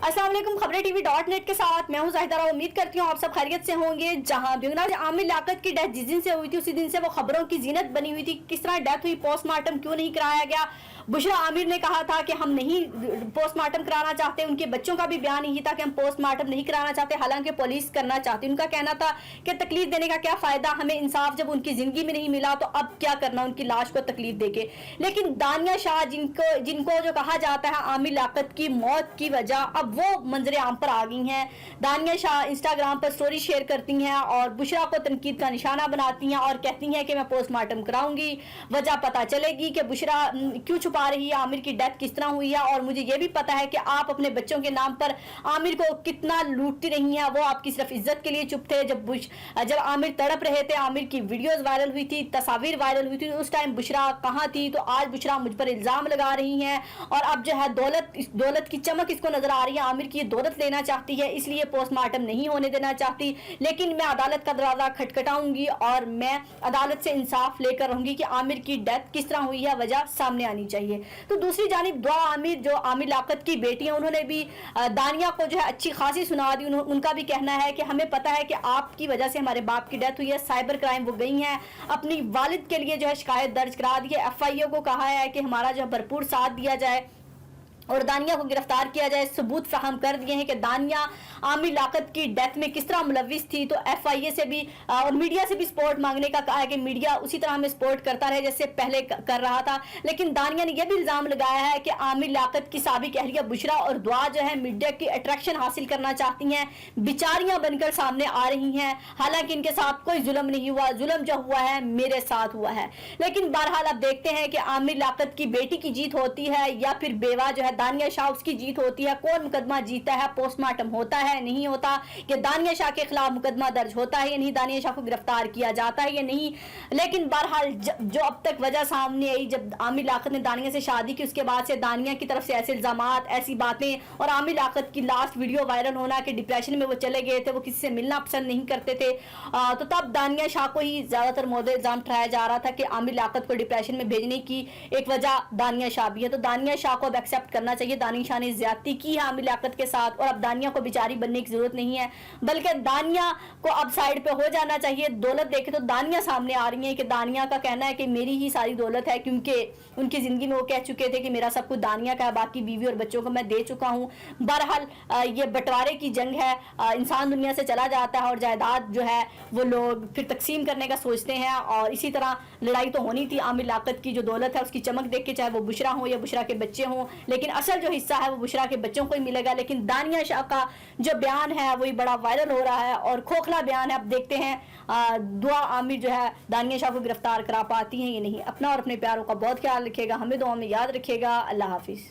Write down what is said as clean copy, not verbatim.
अस्सलाम वालेकुम। खबरें TV.net के साथ मैं हूं जाहिदा। उम्मीद करती हूं आप सब खैरियत से होंगे। जहां बेगुनाह आमिर लियाकत की डेथ जिस दिन से हुई थी उसी दिन से वो खबरों की जीनत बनी हुई थी। किस तरह डेथ हुई, पोस्टमार्टम क्यों नहीं कराया गया। बुशरा आमिर ने कहा था कि हम नहीं पोस्टमार्टम कराना चाहते, उनके बच्चों का भी बयान यही था कि हम पोस्टमार्टम नहीं कराना चाहते, हालांकि पुलिस करना चाहती। उनका कहना था कि तकलीफ देने का क्या फायदा, हमें इंसाफ जब उनकी जिंदगी में नहीं मिला तो अब क्या करना उनकी लाश को तकलीफ देके। लेकिन दानिया शाह जिनको जो कहा जाता है आमिर लियाकत की मौत की वजह, अब वो मंजरे आम पर आ गई हैं। दानिया शाह इंस्टाग्राम पर स्टोरी शेयर करती हैं और बुशरा को तनकीद का निशाना बनाती हैं और कहती हैं कि मैं पोस्टमार्टम कराऊंगी, वजह पता चलेगी कि बुशरा क्यों छुपा रही है, आमिर की डेथ किस तरह हुई है। और मुझे ये भी पता है कि आप अपने बच्चों के नाम पर आमिर को कितना लूटती रही हैं। वो आपकी सिर्फ इज्जत के लिए चुप थे। जब आमिर तड़प रहे थे, आमिर की वीडियोस वायरल हुई थी, तस्वीर वायरल हुई थी, उस टाइम बुशरा कहाँ थी। तो आज बुशरा मुझ पर इल्जाम लगा रही हैं और अब जो है दौलत की चमक इसको नजर आ रही है। आमिर की दौलत लेना चाहती है, इसलिए पोस्टमार्टम नहीं होने देना चाहती। लेकिन मैं अदालत का दरवाजा खटखटाऊंगी और मैं अदालत से इंसाफ लेकर रहूंगी कि आमिर की डेथ किस तरह हुई है, वजह सामने आनी चाहिए। तो दूसरी जानिब दुआ आमिर जो आमिर लियाकत की बेटी है, उन्होंने भी दानिया को जो है अच्छी खासी सुना दी। उनका भी कहना है कि हमें पता है कि आपकी वजह से हमारे बाप की डेथ हुई है। साइबर क्राइम वो गई हैं, अपनी वालिद के लिए जो है शिकायत दर्ज करा दी है। FIO को कहा है कि हमारा जो भरपूर साथ दिया जाए और दानिया को गिरफ्तार किया जाए। सबूत फराहम कर दिए हैं कि दानिया आमिर लियाकत की डेथ में किस तरह मुलविस थी। तो FIA से भी और मीडिया से भी सपोर्ट मांगने का कहा है कि मीडिया उसी तरह हमें सपोर्ट करता रहे जैसे पहले कर रहा था। लेकिन दानिया ने यह भी इल्जाम लगाया है कि आमिर लियाकत की साबिक अहलिया बुशरा और दुआ जो है मीडिया की अट्रैक्शन हासिल करना चाहती हैं, बिचारियां बनकर सामने आ रही हैं। हालांकि इनके साथ कोई जुल्म नहीं हुआ, जुल्म जो हुआ है मेरे साथ हुआ है। लेकिन बहरहाल अब देखते हैं कि आमिर लियाकत की बेटी की जीत होती है या फिर बेवा जो है दानिया शाह उसकी जीत होती है। कौन मुकदमा जीता है, पोस्टमार्टम होता है नहीं होता, कि दानिया शाह के खिलाफ मुकदमा दर्ज होता है या नहीं, दानिया शाह को गिरफ्तार किया जाता है या नहीं। लेकिन बहरहाल जो अब तक वजह सामने आई, जब आमिर लियाकत ने दानिया से शादी की उसके बाद से दानिया की तरफ से ऐसे इल्जामात, ऐसी बातें और आमिर लियाकत की लास्ट वीडियो वायरल होना कि डिप्रेशन में वो चले गए थे, वो किसी से मिलना पसंद नहीं करते थे। तो तब दानिया शाह को ही ज्यादातर मोदे इल्जाम ठहराया जा रहा था कि आमिर लियाकत को डिप्रेशन में भेजने की एक वजह दानिया शाह भी है। तो दानिया शाह को अब एक्सेप्ट करना चाहिए, दानिया शाह ने ज्यादती की है आमिर लियाकत के साथ और अब दानिया को बेचारी बनने की जरूरत नहीं है, बल्कि दानिया को अब साइड पे हो जाना चाहिए। दौलत देखे तो दानिया सामने आ रही है कि दानिया का कहना है कि मेरी ही सारी दौलत है, क्योंकि उनकी जिंदगी में वो कह चुके थे कि मेरा सब कुछ दानिया का है, बाकी बीवी और बच्चों को मैं दे चुका हूँ। बहरहाल ये बंटवारे की जंग है, इंसान दुनिया से चला जाता है और जायदाद जो है वो लोग फिर तकसीम करने का सोचते हैं। और इसी तरह लड़ाई तो होनी थी आमिर लियाकत की जो दौलत है उसकी चमक देख के, चाहे वो बुशरा हो या बुशरा के बच्चे हों, लेकिन असल जो हिस्सा है वो बुशरा के बच्चों को ही मिलेगा। लेकिन दानिया शाह का जो बयान है वही बड़ा वायरल हो रहा है और खोखला बयान है। अब देखते हैं दुआ आमिर जो है दानिया शाह को गिरफ्तार करा पाती हैं या नहीं। अपना और अपने प्यारों का बहुत ख्याल रखिएगा, हमें दुआ में याद रखिएगा। अल्लाह हाफिज।